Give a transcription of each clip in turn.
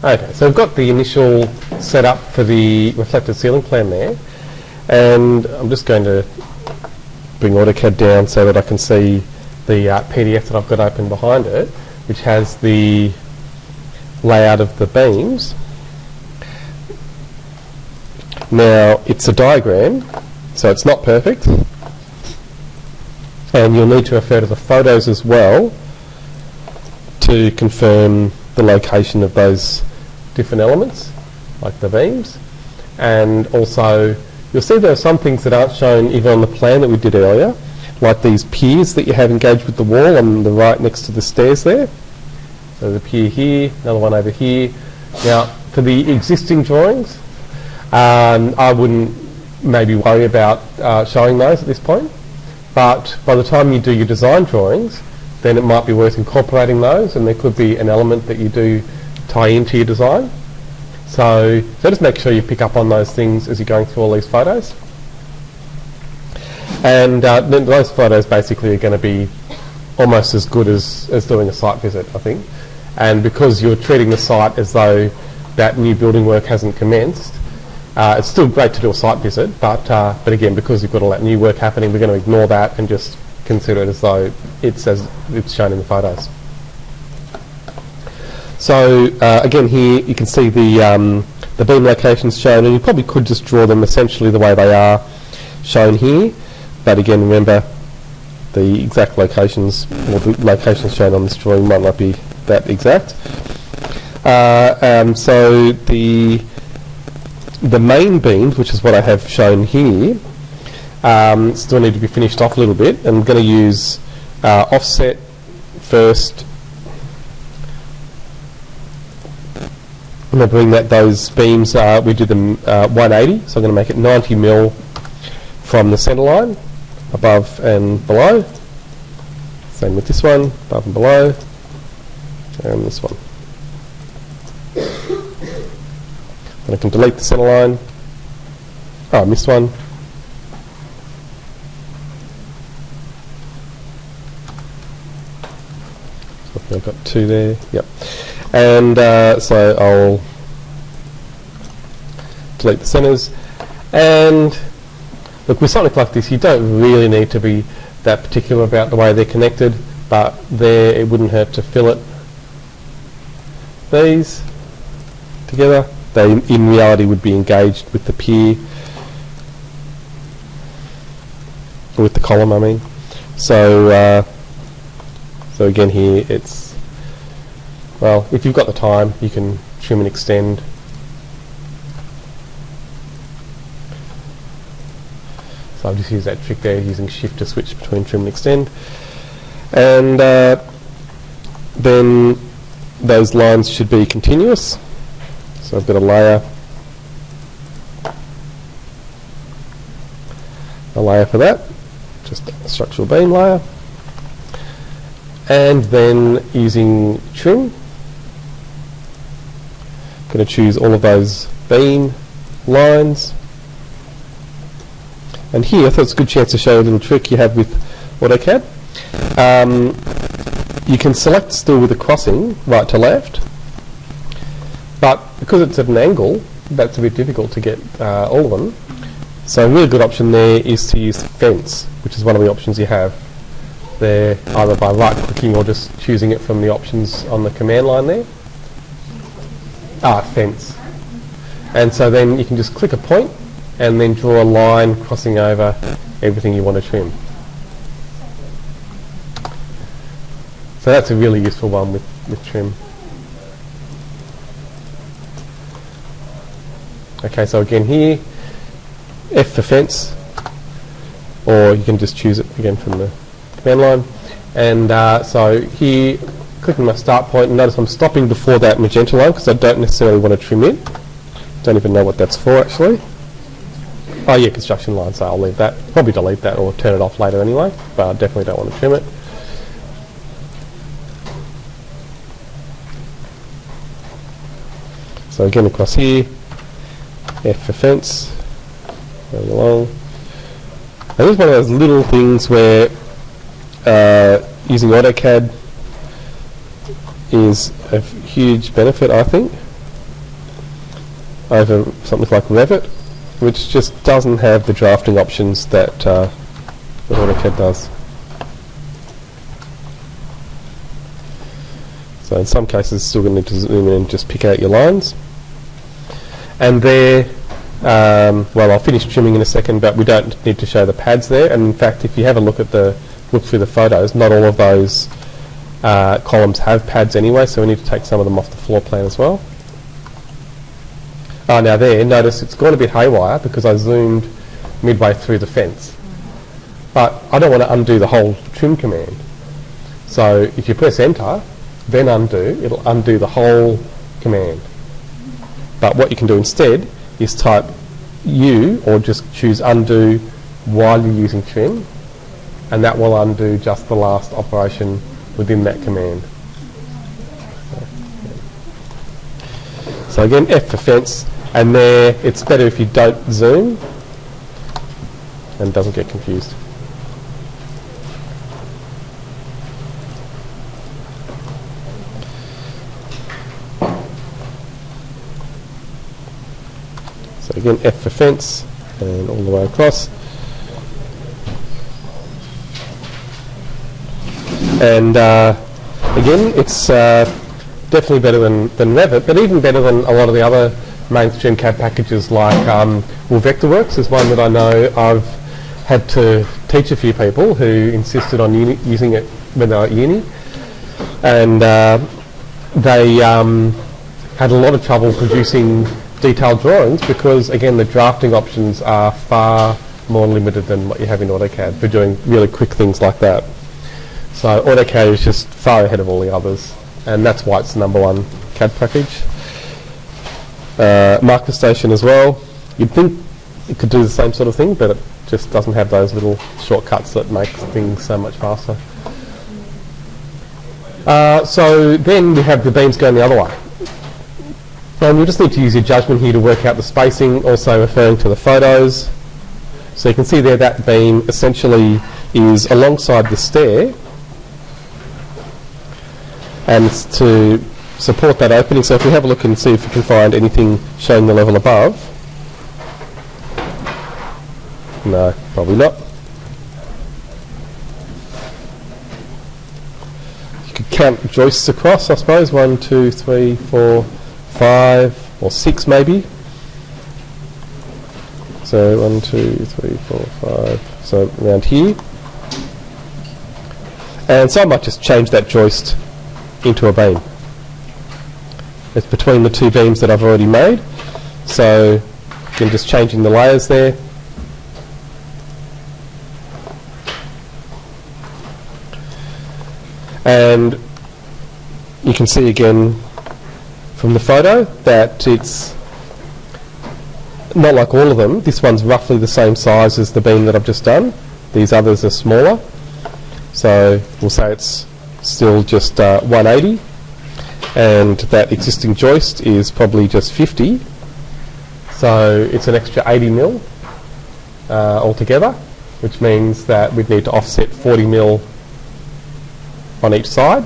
Okay, so we've got the initial setup for the reflected ceiling plan there, and I'm just going to bring AutoCAD down so that I can see the PDF that I've got open behind it, which has the layout of the beams. Now, it's a diagram, so it's not perfect, and you'll need to refer to the photos as well to confirm the location of those different elements, like the beams. And also, you'll see there are some things that aren't shown even on the plan that we did earlier, like these piers that you have engaged with the wall on the right next to the stairs there. So there's a pier here, another one over here. Now, for the existing drawings, I wouldn't maybe worry about showing those at this point, but by the time you do your design drawings, then it might be worth incorporating those, and there could be an element that you do tie into your design. So just make sure you pick up on those things as you're going through all these photos. And then those photos basically are going to be almost as good as doing a site visit, I think. And because you're treating the site as though that new building work hasn't commenced, it's still great to do a site visit, but again, because you've got all that new work happening, we're going to ignore that and just consider it as though it's shown in the photos. So again, here you can see the beam locations shown, and you probably could just draw them essentially the way they are shown here. But again, remember the exact locations, or the locations shown on this drawing might not be that exact. So the main beams, which is what I have shown here, still need to be finished off a little bit. And I'm going to use offset first. I'm going to bring those beams, we do them 180, so I'm going to make it 90 mil from the centre line, above and below. Same with this one, above and below, and this one. And I can delete the centre line. Oh, I missed one. So I've got two there, yep. And so I'll delete the centres. And look, with something like this, you don't really need to be that particular about the way they're connected, but there it wouldn't hurt to fillet these together. They in reality would be engaged with the pier, or with the column, I mean. So so again here it's, well, if you've got the time, you can trim and extend. So I've just used that trick there, using shift to switch between trim and extend. And then those lines should be continuous. So I've got a layer for that, just a structural beam layer. And then using trim, I'm going to choose all of those beam lines. And here I thought it's a good chance to show a little trick you have with AutoCAD. You can select still with a crossing right to left, but because it's at an angle, that's a bit difficult to get all of them. So a really good option there is to use fence, which is one of the options you have there, either by right clicking or just choosing it from the options on the command line there. Fence. And so then you can just click a point and then draw a line crossing over everything you want to trim. So that's a really useful one with trim. Okay, so again here, F for fence, or you can just choose it again from the command line. And so here, clicking my start point, and notice I'm stopping before that magenta line because I don't necessarily want to trim it. Don't even know what that's for actually. Oh yeah, construction line, so I'll leave that. Probably delete that or turn it off later anyway, but I definitely don't want to trim it. So again across here, F for fence, going along. And this is one of those little things where using AutoCAD is a huge benefit, I think. over something like Revit, which just doesn't have the drafting options that AutoCAD does. So in some cases, still going to need to zoom in and just pick out your lines. And there, well, I'll finish trimming in a second, but we don't need to show the pads there. And in fact, if you have a look through the photos, not all of those columns have pads anyway, so we need to take some of them off the floor plan as well. Now there, notice it's gone a bit haywire because I zoomed midway through the fence. But I don't want to undo the whole trim command. So if you press enter, then undo, it'll undo the whole command. But what you can do instead is type U, or just choose undo while you're using trim, and that will undo just the last operation within that command. So again, F for fence, and there it's better if you don't zoom and doesn't get confused. So again, F for fence, and all the way across. And again, it's definitely better than Revit, but even better than a lot of the other mainstream CAD packages like Vectorworks is one that I know I've had to teach a few people who insisted on using it when they were at uni. And they had a lot of trouble producing detailed drawings because, again, the drafting options are far more limited than what you have in AutoCAD for doing really quick things like that. So AutoCAD is just far ahead of all the others, and that's why it's the #1 CAD package. Marker Station as well. You'd think it could do the same sort of thing, but it just doesn't have those little shortcuts that make things so much faster. So then we have the beams going the other way. And you just need to use your judgment here to work out the spacing, also referring to the photos. So you can see there that beam essentially is alongside the stair, and it's to support that opening. So if we have a look and see if we can find anything showing the level above. No, probably not. You could count joists across, I suppose. 1, 2, 3, 4, 5 or 6 maybe. So 1, 2, 3, 4, 5. So around here. And so I might just change that joist into a beam. It's between the two beams that I've already made. So again, just changing the layers there. And you can see again from the photo that it's not like all of them. This one's roughly the same size as the beam that I've just done. These others are smaller. So we'll say it's still just 180, and that existing joist is probably just 50. So it's an extra 80 mil altogether, which means that we'd need to offset 40 mil on each side.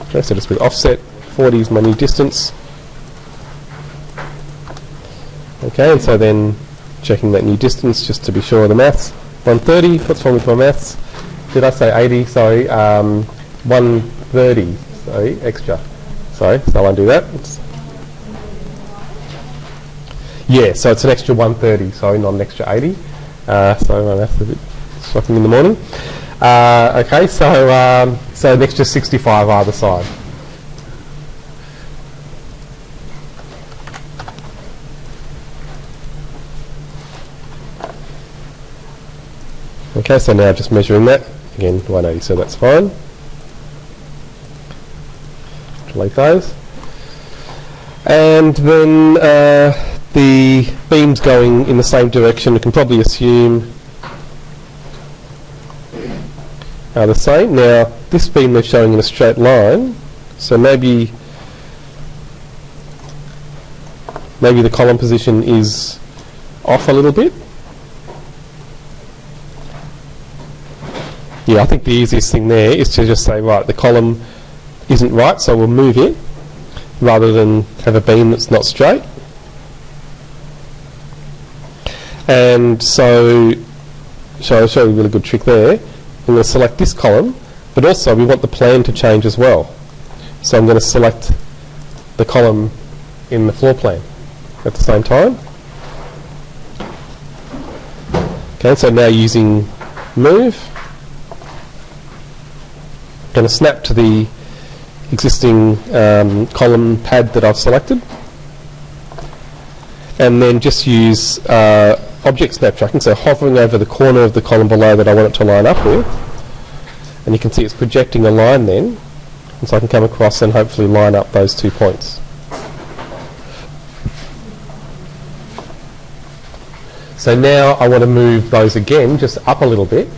Okay, so just with offset, 40 is my new distance. Okay, and so then checking that new distance just to be sure of the maths. 130, what's wrong with my maths? Did I say 80? Sorry, 130, sorry, extra. Sorry, so I'll undo that. Yeah, so it's an extra 130, sorry, not an extra 80. Sorry, my maths is a bit shocking in the morning. Okay, so an extra 65 either side. Okay, so now just measuring that, again 180, so that's fine. Delete those. And then the beams going in the same direction, we can probably assume are the same. Now, this beam they're showing in a straight line, so maybe the column position is off a little bit. Yeah, I think the easiest thing there is to just say, right, the column isn't right, so we'll move it rather than have a beam that's not straight. And so I'll show you a really good trick there. I'm going to select this column, but also we want the plan to change as well. So I'm going to select the column in the floor plan at the same time. Okay, so now using move, I'm going to snap to the existing column pad that I've selected, and then just use object snap tracking, so hovering over the corner of the column below that I want it to line up with, and you can see it's projecting a line then, and so I can come across and hopefully line up those 2 points. So now I want to move those again, just up a little bit.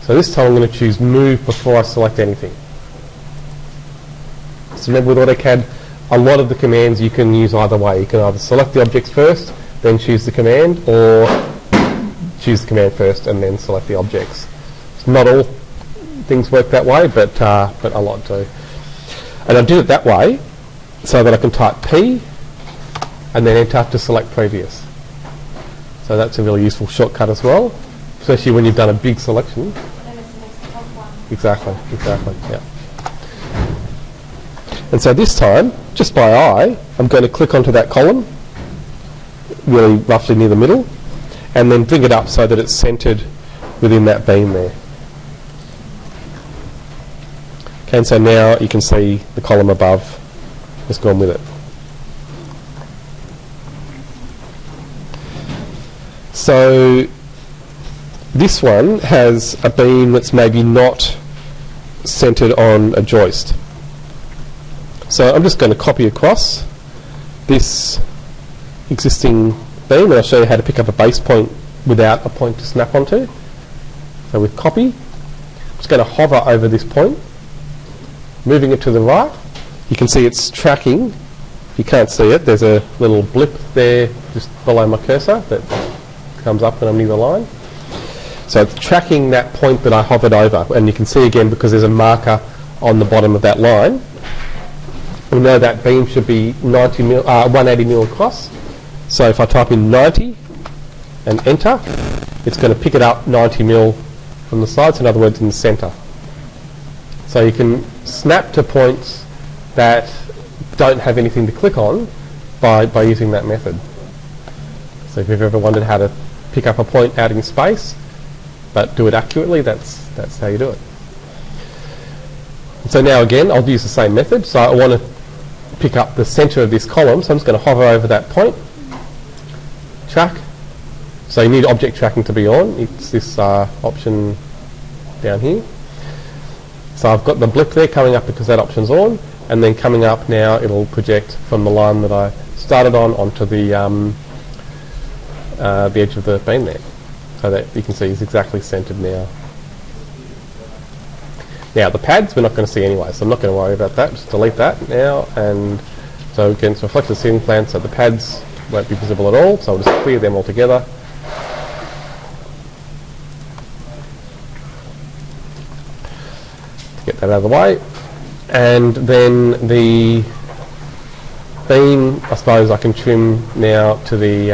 So this time I'm going to choose move before I select anything. So remember with AutoCAD, a lot of the commands you can use either way. You can either select the objects first, then choose the command, or choose the command first and then select the objects. So not all things work that way, but a lot do. And I did it that way so that I can type P and then enter to select previous. So that's a really useful shortcut as well, especially when you've done a big selection. Then it's the next top one. Exactly, yeah. And so this time, just by eye, I'm going to click onto that column, really roughly near the middle, and then bring it up so that it's centred within that beam there. Okay, and so now you can see the column above has gone with it. So this one has a beam that's maybe not centred on a joist. So I'm just going to copy across this existing beam, and I'll show you how to pick up a base point without a point to snap onto. So with copy, I'm just going to hover over this point, moving it to the right. You can see it's tracking. If you can't see it, there's a little blip there just below my cursor that comes up when I'm near the line. So it's tracking that point that I hovered over, and you can see again, because there's a marker on the bottom of that line, we know that beam should be 180 mil across. So if I type in 90 and enter, it's going to pick it up 90 mil from the sides, in other words in the centre. So you can snap to points that don't have anything to click on by using that method. So if you've ever wondered how to pick up a point out in space but do it accurately, that's how you do it. And so now again I'll use the same method. So I want to pick up the centre of this column, so I'm just going to hover over that point, track. So you need object tracking to be on. It's this option down here. So I've got the blip there coming up because that option's on, and then coming up now it'll project from the line that I started on onto the edge of the beam there, so that you can see it's exactly centred now. Now the pads we're not going to see anyway, so I'm not going to worry about that. Just delete that now, and so again it's reflected ceiling plan, so the pads won't be visible at all, so I'll just clear them altogether. Get that out of the way, and then the beam I suppose I can trim now to the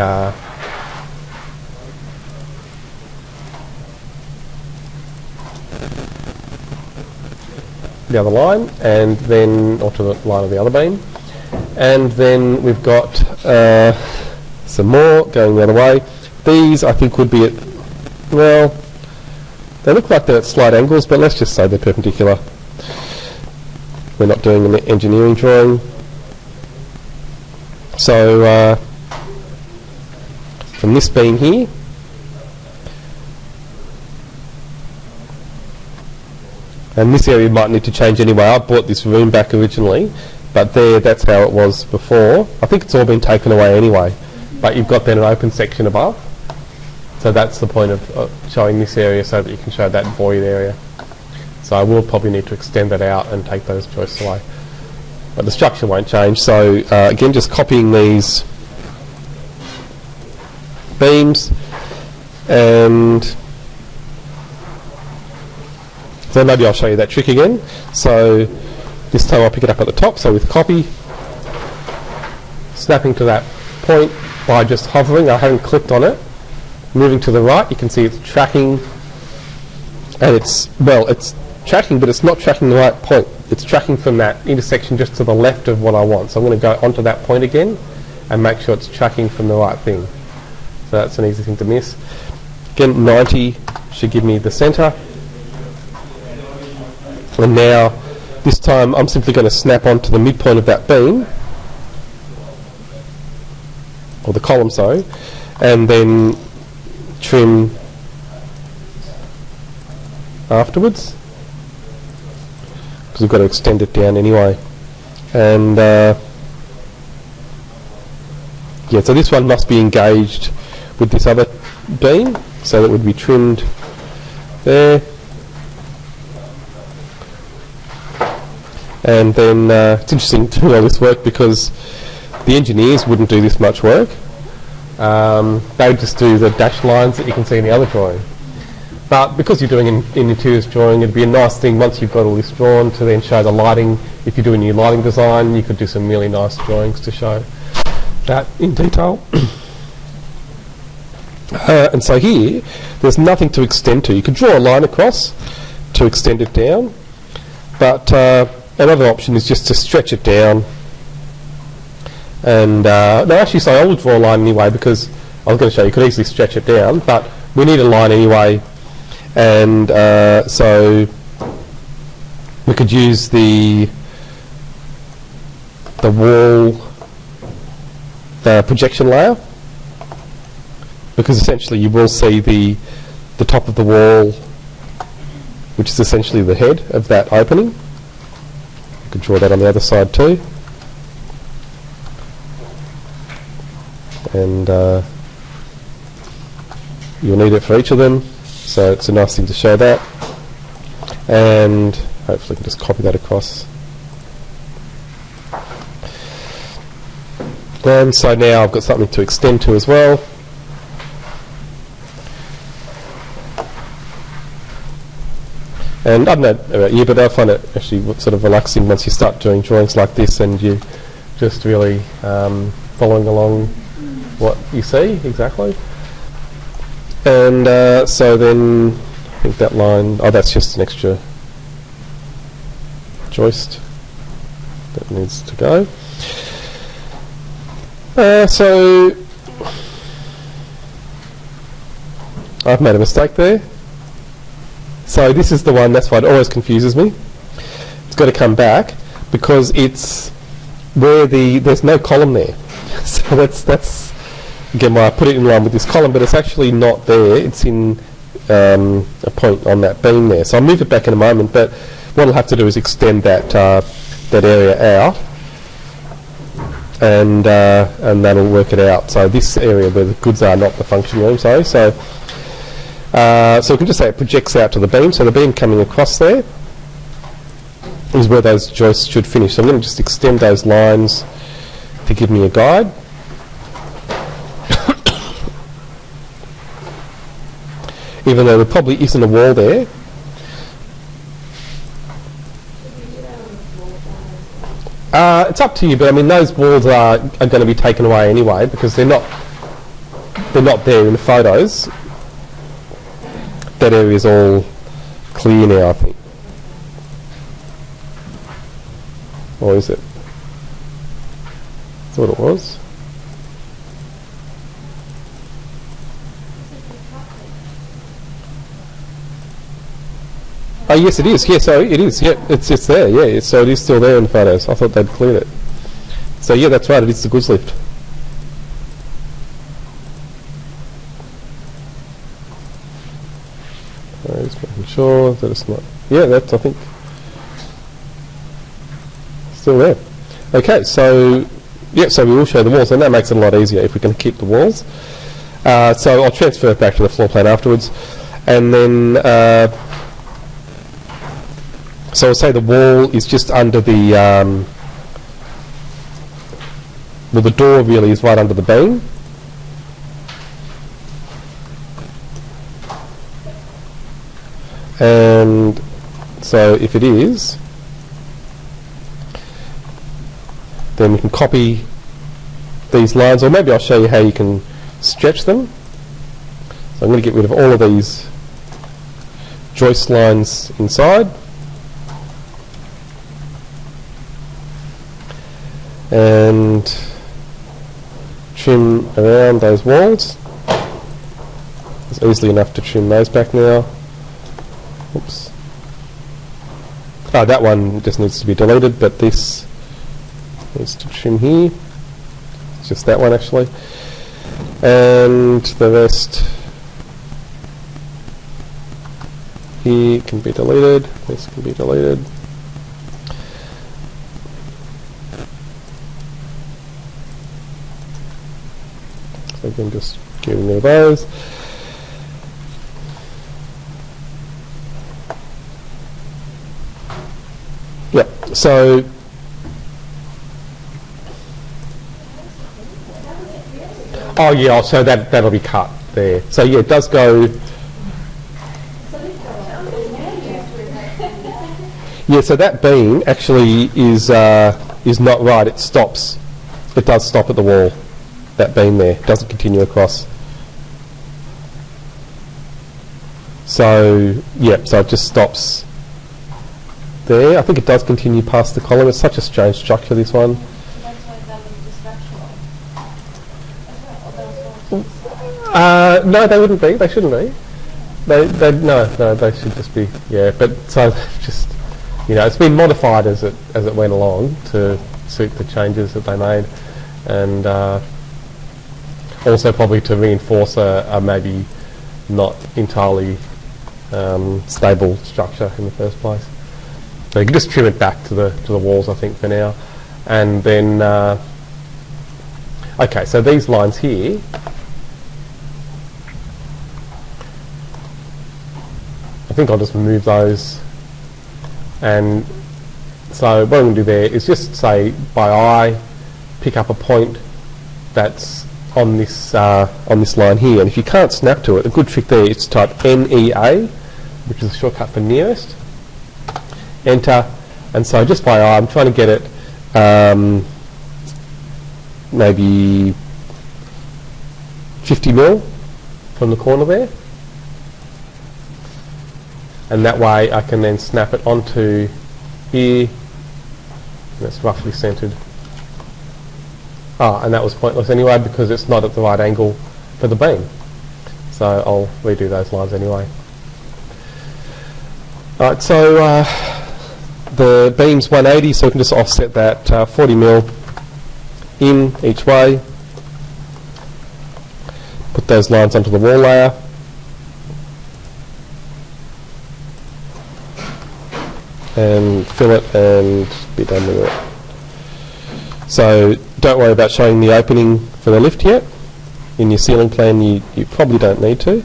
other line, and then or to the line of the other beam, and then we've got some more going the other way. These I think would be at, well, they look like they're at slight angles, but let's just say they're perpendicular. We're not doing an engineering drawing. So from this beam here, and this area might need to change anyway. I bought this room back originally, but that's how it was before. I think it's all been taken away anyway, but you've got then an open section above. So that's the point of showing this area, so that you can show that void area. So I will probably need to extend that out and take those joists away. But the structure won't change. So again, just copying these beams, and so maybe I'll show you that trick again. So This time I'll pick it up at the top, so with copy, snapping to that point by just hovering. I haven't clicked on it. Moving to the right, you can see it's tracking, and it's tracking, but it's not tracking the right point. It's tracking from that intersection just to the left of what I want. So I'm going to go onto that point again and make sure it's tracking from the right thing. So that's an easy thing to miss. Again, 90 should give me the centre. And now, this time I'm simply going to snap onto the midpoint of that beam, or the column, sorry, and then trim afterwards, because we've got to extend it down anyway. And yeah, so this one must be engaged with this other beam, so that would be trimmed there. And then it's interesting doing all this work because the engineers wouldn't do this much work. They would just do the dashed lines that you can see in the other drawing. But because you're doing in interiors drawing, it'd be a nice thing once you've got all this drawn to then show the lighting. If you do a new lighting design, you could do some really nice drawings to show that in detail. And so here, there's nothing to extend to. You could draw a line across to extend it down, but another option is just to stretch it down. And no, actually, so I will draw a line anyway, because I was going to show you could easily stretch it down, but we need a line anyway. And so we could use the wall, the projection layer, because essentially you will see the top of the wall, which is essentially the head of that opening. You could draw that on the other side too. And you'll need it for each of them, so it's a nice thing to show that. And hopefully I can just copy that across. And so now I've got something to extend to as well. And I don't know about you, but I find it actually sort of relaxing once you start doing drawings like this and you just really following along what you see exactly. And so then I think that line, oh, that's just an extra joist that needs to go. So I've made a mistake there. So this is the one, that's why it always confuses me. It's got to come back because it's where there's no column there. So that's again why I put it in line with this column, but it's actually not there. It's in a point on that beam there. So I'll move it back in a moment, but what I'll have to do is extend that area out, and that'll work it out. So this area where the goods are, not the function room, sorry. So we can just say it projects out to the beam. So the beam coming across there is where those joists should finish. So I'm going to just extend those lines to give me a guide. Even though there probably isn't a wall there. It's up to you, but I mean those walls are going to be taken away anyway because they're not there in the photos. That area is all clear now, I think. Or is it? I thought it was. Oh yes, it is. Yeah, so it is. Yeah, it's there. Yeah, so it is still there in the photos. I thought they'd cleared it. So yeah, that's right. It is the goods lift. Just making sure that it's not. Yeah, that's I think still there. Okay, so yeah, so we will show the walls, and that makes it a lot easier if we can keep the walls. So I'll transfer it back to the floor plan afterwards, and then. So I'll say the wall is just under the, well the door really is right under the beam. And so if it is, then we can copy these lines, or maybe I'll show you how you can stretch them. So I'm going to get rid of all of these joist lines inside, and trim around those walls. It's easily enough to trim those back now. Oops. Oh, that one just needs to be deleted, but this needs to trim here. It's just that one actually. And the rest here can be deleted. This can be deleted. So again, just getting rid of those. Yep, so oh yeah, so that'll be cut there. So yeah, it does go. Yeah, so that beam actually is not right. It stops. It does stop at the wall. That beam there doesn't continue across. So yeah, so it just stops there. I think it does continue past the column. It's such a strange structure, this one. So that's why that was structural. No, they wouldn't be. They shouldn't be. No, they should just be. Yeah, but so just, you know, it's been modified as it went along to suit the changes that they made, and also probably to reinforce a maybe not entirely stable structure in the first place. So you can just trim it back to the walls, I think, for now, and then okay. So these lines here, I think I'll just remove those, and so what I'm going to do there is just say by eye, pick up a point that's on this line here, and if you can't snap to it, a good trick there is to type NEA, which is a shortcut for nearest. Enter, and so just by eye, I'm trying to get it maybe 50 mil from the corner there, and that way I can then snap it onto here, and it's roughly centred. And that was pointless anyway because it's not at the right angle for the beam, so I'll redo those lines anyway. Alright, so the beam's 180, so we can just offset that 40 mil in each way. Put those lines onto the wall layer. And fill it and be done with it. So don't worry about showing the opening for the lift yet. In your ceiling plan you probably don't need to.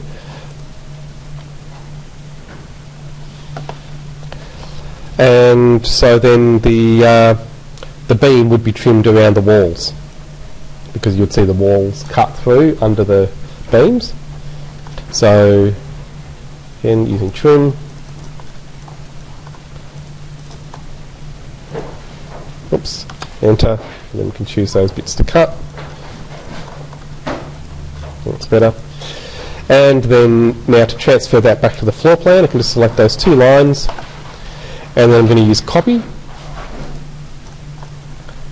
And so then the beam would be trimmed around the walls, because you'd see the walls cut through under the beams. So again, using trim, oops, enter, and then we can choose those bits to cut. That's better. And then now to transfer that back to the floor plan, I can just select those two lines, and then I'm going to use copy,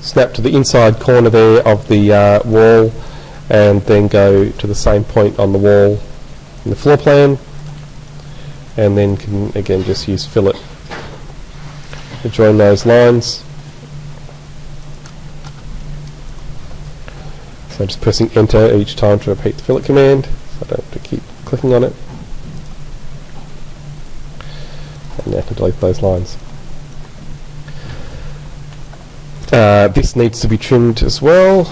snap to the inside corner there of the wall, and then go to the same point on the wall in the floor plan, and then can again just use fillet to join those lines. So just pressing enter each time to repeat the fillet command, so I don't have to keep clicking on it. And now to delete those lines. This needs to be trimmed as well.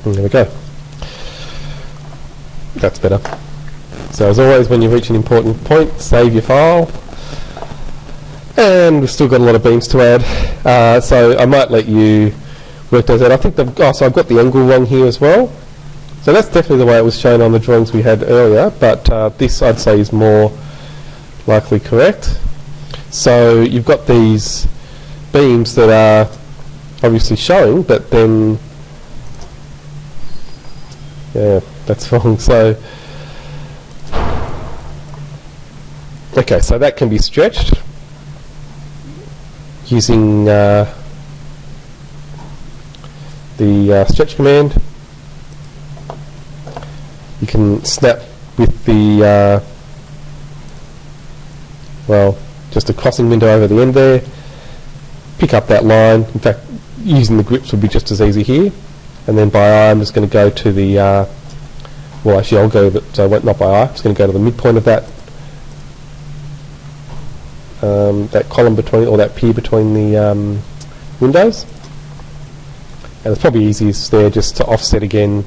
And there we go. That's better. So as always, when you reach an important point, save your file. And we've still got a lot of beams to add, so I might let you work those out. I think so I've got the angle wrong here as well. So that's definitely the way it was shown on the drawings we had earlier, but this I'd say is more likely correct. So you've got these beams that are obviously showing, but then, yeah, that's wrong. So, okay, so that can be stretched using the stretch command. You can snap with the well, just a crossing window over the end there, pick up that line. In fact, using the grips would be just as easy here, and then by eye I'm just going to go to the well, actually I'll go not by eye, I'm just going to go to the midpoint of that that column between, or that pier between the windows, and it's probably easiest there just to offset again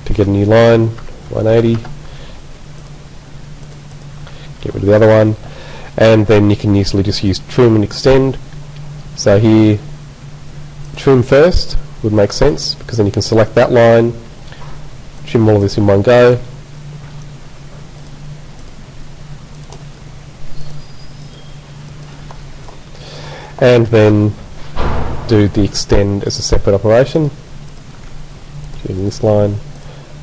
to get a new line, 180, get rid of the other one, and then you can easily just use trim and extend. So here, trim first would make sense, because then you can select that line, trim all of this in one go, and then do the extend as a separate operation using this line,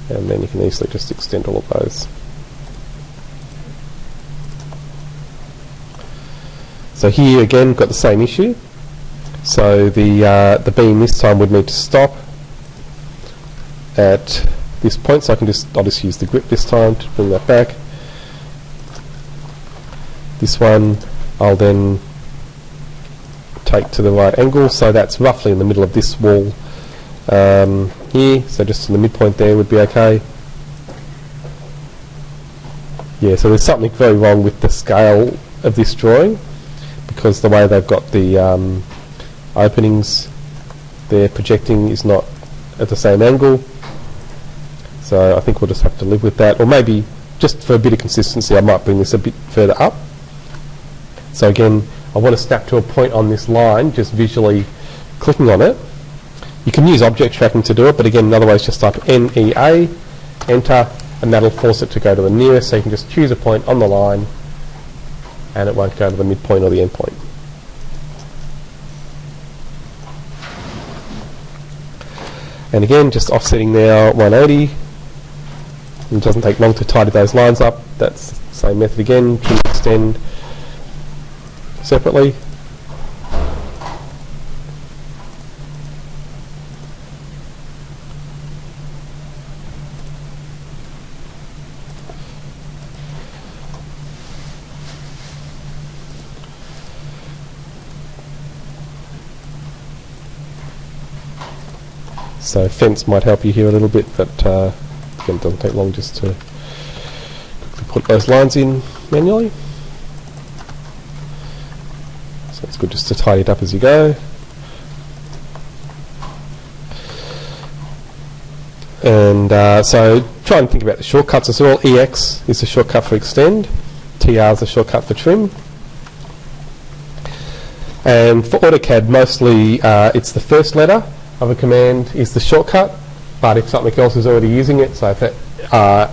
and then you can easily just extend all of those. So here again, got the same issue. So the beam this time would need to stop at this point. So I'll just use the grip this time to bring that back. This one I'll then take to the right angle, so that's roughly in the middle of this wall here. So just in the midpoint there would be okay. Yeah, so there's something very wrong with the scale of this drawing, because the way they've got the openings they're projecting is not at the same angle. So I think we'll just have to live with that, or maybe just for a bit of consistency I might bring this a bit further up. So again, I want to snap to a point on this line, just visually clicking on it. You can use object tracking to do it, but again, another way is just type NEA, enter, and that'll force it to go to the nearest, so you can just choose a point on the line and it won't go to the midpoint or the end point. And again, just offsetting now 180. It doesn't take long to tidy those lines up. That's the same method again, trim, extend separately. So fence might help you here a little bit, but again, it doesn't take long just to quickly put those lines in manually. So it's good just to tidy it up as you go. And so try and think about the shortcuts as well. EX is the shortcut for extend, TR is the shortcut for trim. And for AutoCAD, mostly it's the first letter of a command is the shortcut, but if something else is already using it, so if it,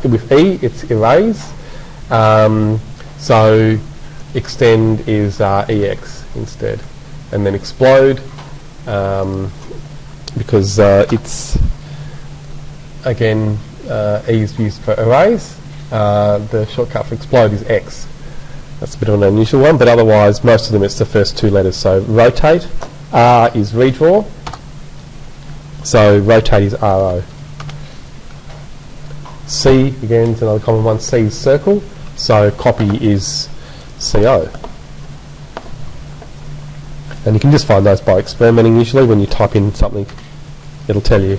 with E it's erase, so extend is EX instead, and then explode, because it's again E is used for erase, the shortcut for explode is X. That's a bit of an unusual one, but otherwise most of them it's the first two letters. So rotate, R is redraw, so rotate is RO. C, again, is another common one. C is circle, so copy is CO. And you can just find those by experimenting. Usually when you type in something, it'll tell you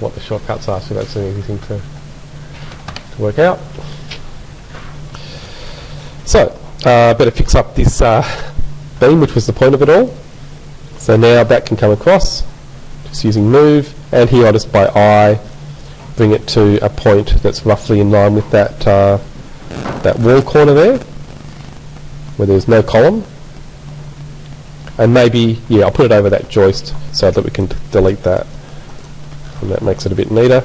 what the shortcuts are, so that's an easy thing to work out. So, better fix up this beam, which was the point of it all. So now that can come across, just using move, and here I'll just by eye bring it to a point that's roughly in line with that that wall corner there, where there's no column. And maybe, yeah, I'll put it over that joist so that we can delete that, and that makes it a bit neater.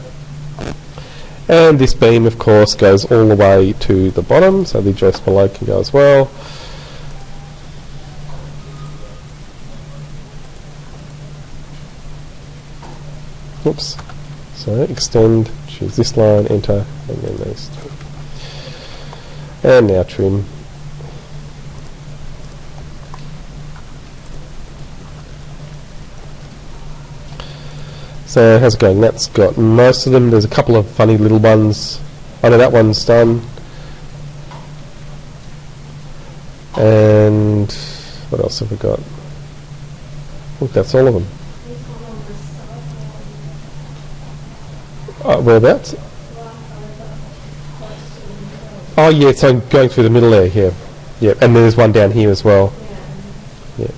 And this beam, of course, goes all the way to the bottom, so the joist below can go as well. Oops. So extend, choose this line, enter, and then these two. And now trim. So how's it going? That's got most of them. There's a couple of funny little ones. Oh no, that one's done. And what else have we got? I think that's all of them. Whereabouts? Oh yeah, so going through the middle there, yeah. Yeah, and there's one down here as well. Yeah.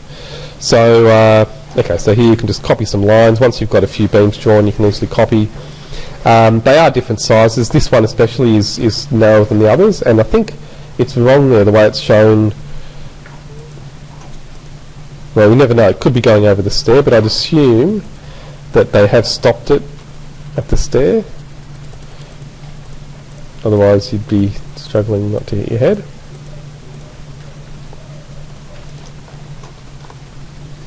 So, okay, so here you can just copy some lines. Once you've got a few beams drawn, you can easily copy. They are different sizes. This one especially is narrower than the others, and I think it's wrong there, the way it's shown. Well, you never know. It could be going over the stair, but I'd assume that they have stopped it at the stair. Otherwise, you'd be struggling not to hit your head.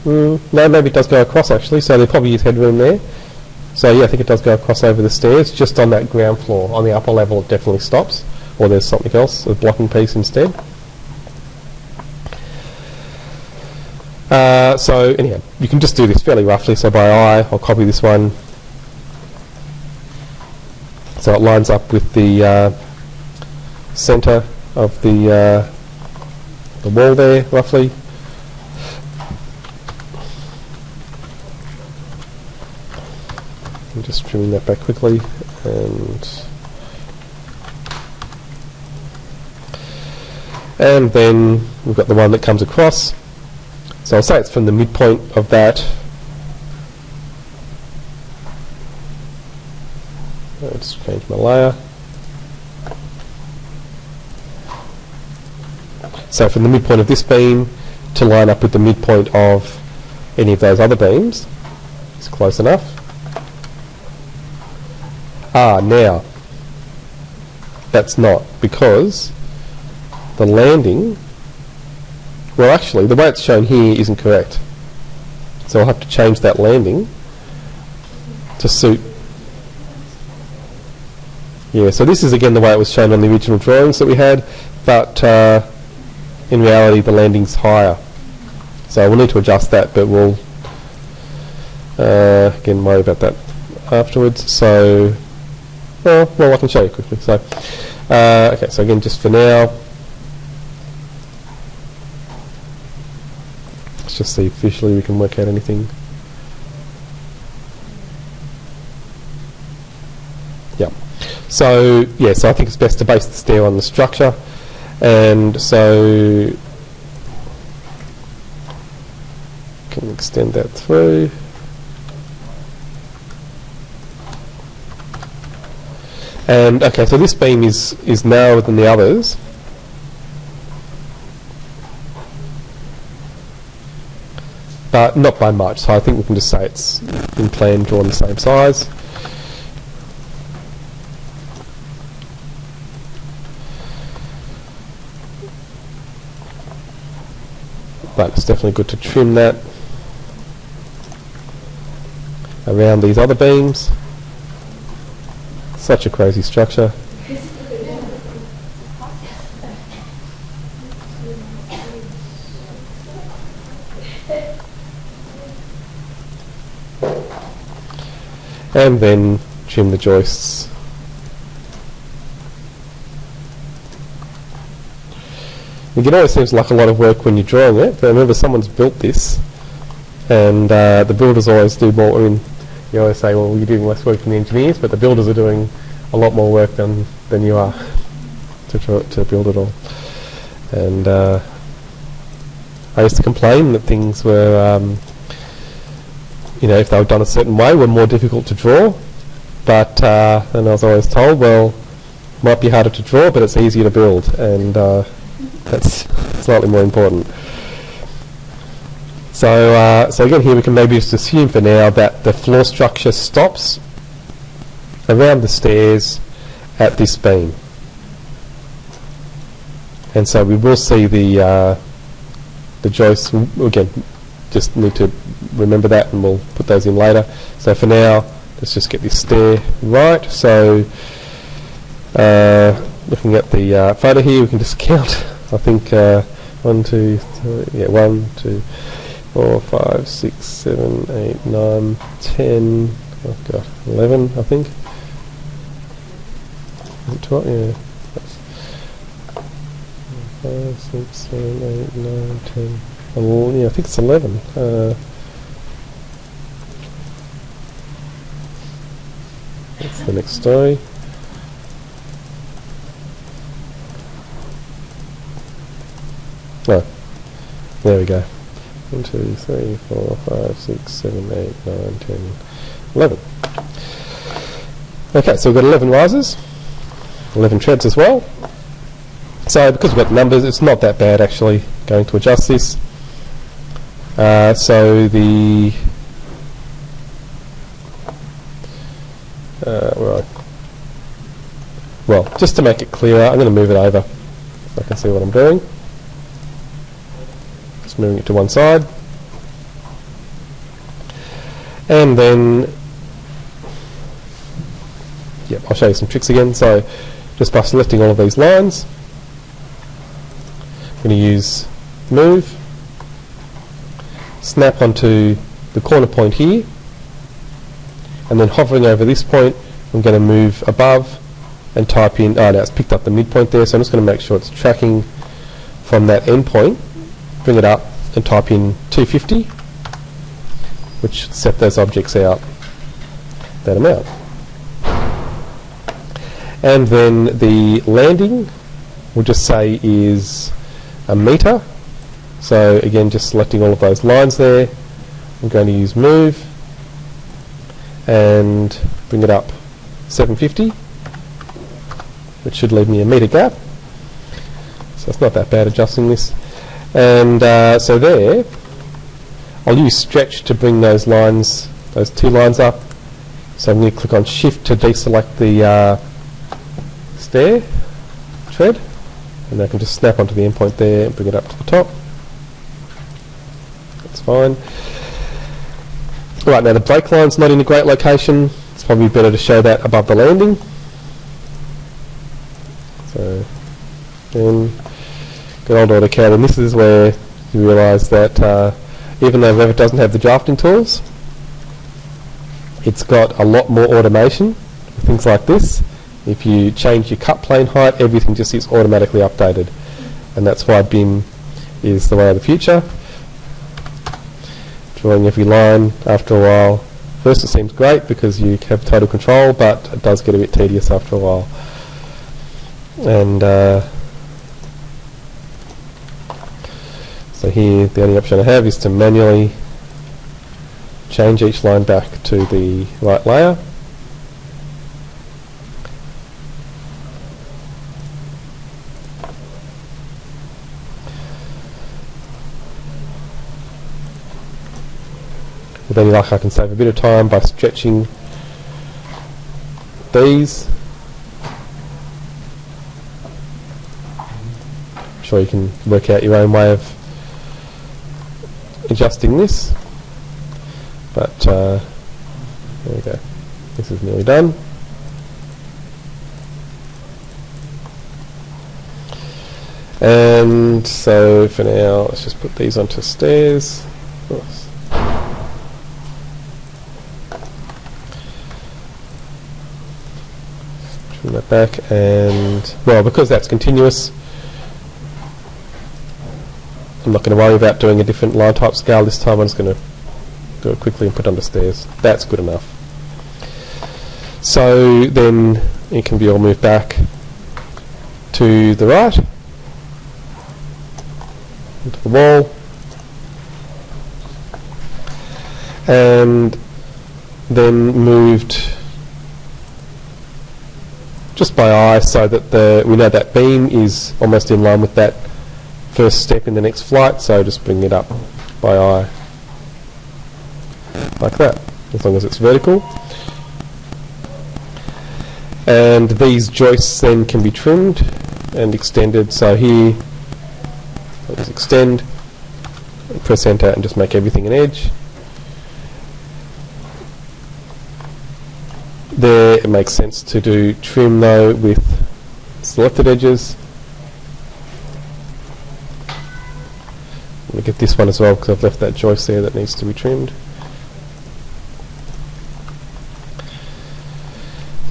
No, maybe it does go across actually, so there probably is headroom there. So yeah, I think it does go across over the stairs. Just on that ground floor, on the upper level it definitely stops, or there's something else, a blocking piece instead. So anyhow, you can just do this fairly roughly. So by eye, I'll copy this one. So it lines up with the centre of the wall there, roughly. I'm just trimming that back quickly, and then we've got the one that comes across. So I'll say it's from the midpoint of that. Let's change my layer. So from the midpoint of this beam to line up with the midpoint of any of those other beams, it's close enough. Now that's not, because the landing, well actually the way it's shown here isn't correct, so I'll have to change that landing to suit. Yeah, so this is again the way it was shown on the original drawings that we had, but in reality the landing's higher, so we'll need to adjust that, but we'll again worry about that afterwards. So well, I can show you quickly. So okay, so again, just for now, let's just see if visually we can work out anything. Yeah. So yeah, so I think it's best to base the stair on the structure, and so can extend that through. And okay, so this beam is narrower than the others, but not by much. So I think we can just say it's in plan drawn the same size. But it's definitely good to trim that around these other beams. Such a crazy structure. And then trim the joists. It always seems like a lot of work when you're drawing it, but remember someone's built this, and the builders always do more. I mean, you always say, well, you're doing less work than the engineers, but the builders are doing a lot more work than you are to build it all. And I used to complain that things were, you know, if they were done a certain way, were more difficult to draw. But then I was always told, well, it might be harder to draw, but it's easier to build, and that's slightly more important. So, so again, here we can maybe just assume for now that the floor structure stops around the stairs, at this beam. And so we will see the joists. Again, just need to remember that, and we'll put those in later. So for now, let's just get this stair right. So looking at the photo here, we can just count. I think 1, 2, 3, yeah, 1, 2, 4, 5, 6, 7, 8, 9, 10. Oh god, 11, I think. Is it 12? Yeah. 5, 6, 7, 8, 9, 10. Oh, yeah, I think it's 11. That's the next story. Oh, there we go. 1, 2, 3, 4, 5, 6, 7, 8, 9, 10, 11. Okay, so we've got 11 risers, 11 treads as well. So because we've got the numbers, it's not that bad actually going to adjust this. So the right. Well, just to make it clearer, I'm going to move it over so I can see what I'm doing. Just moving it to one side. And then, yep, I'll show you some tricks again. So just by selecting all of these lines, I'm going to use move, snap onto the corner point here, and then hovering over this point, I'm going to move above and type in, oh no, it's picked up the midpoint there, so I'm just going to make sure it's tracking from that end point, bring it up and type in 250, which should set those objects out that amount. And then the landing, we'll just say is a metre. So again, just selecting all of those lines there, I'm going to use move and bring it up 750, which should leave me a metre gap. So it's not that bad adjusting this. And so there, I'll use stretch to bring those lines, those two lines up. So I'm going to click on shift to deselect the stair tread, and I can just snap onto the endpoint there and bring it up to the top. That's fine. Right, now the brake line's not in a great location. It's probably better to show that above the landing. So then, good old AutoCAD, and this is where you realise that even though Revit doesn't have the drafting tools, it's got a lot more automation, things like this. If you change your cut plane height, everything just is automatically updated, and that's why BIM is the way of the future. Drawing every line after a while. First it seems great because you have total control, but it does get a bit tedious after a while. And so here the only option I have is to manually change each line back to the right layer. With any luck I can save a bit of time by stretching these. I'm sure you can work out your own way of adjusting this, but there we go, this is nearly done. And so for now let's just put these onto stairs. Trim that back, and well, because that's continuous, I'm not going to worry about doing a different line type scale this time. I'm just going to do it quickly and put under stairs. That's good enough. So then it can be all moved back to the right, into the wall, and then moved just by eye so that we know that beam is almost in line with that first step in the next flight, so just bring it up by eye like that, as long as it's vertical. And these joists then can be trimmed and extended. So here, I'll just extend, press enter and just make everything an edge. There it makes sense to do trim though with selected edges. Let me get this one as well because I've left that joist there that needs to be trimmed.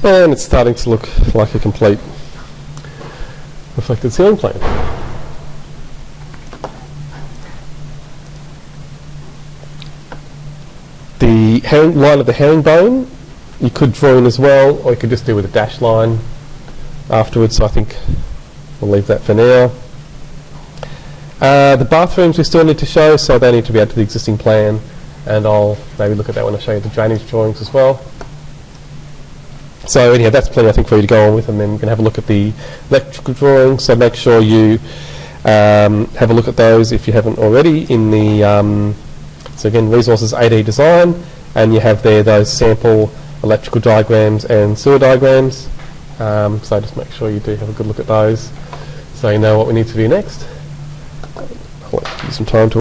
And it's starting to look like a complete reflected ceiling plan. The line of the herringbone you could draw in as well, or you could just do with a dash line afterwards, so I think we'll leave that for now. The bathrooms we still need to show, so they need to be added to the existing plan, and I'll maybe look at that when I show you the drainage drawings as well. So anyhow, that's plenty I think for you to go on with, and then we can have a look at the electrical drawings, so make sure you have a look at those if you haven't already in the, so again, resources 8E design, and you have there those sample electrical diagrams and sewer diagrams, so just make sure you do have a good look at those so you know what we need to do next. I'll give you some time to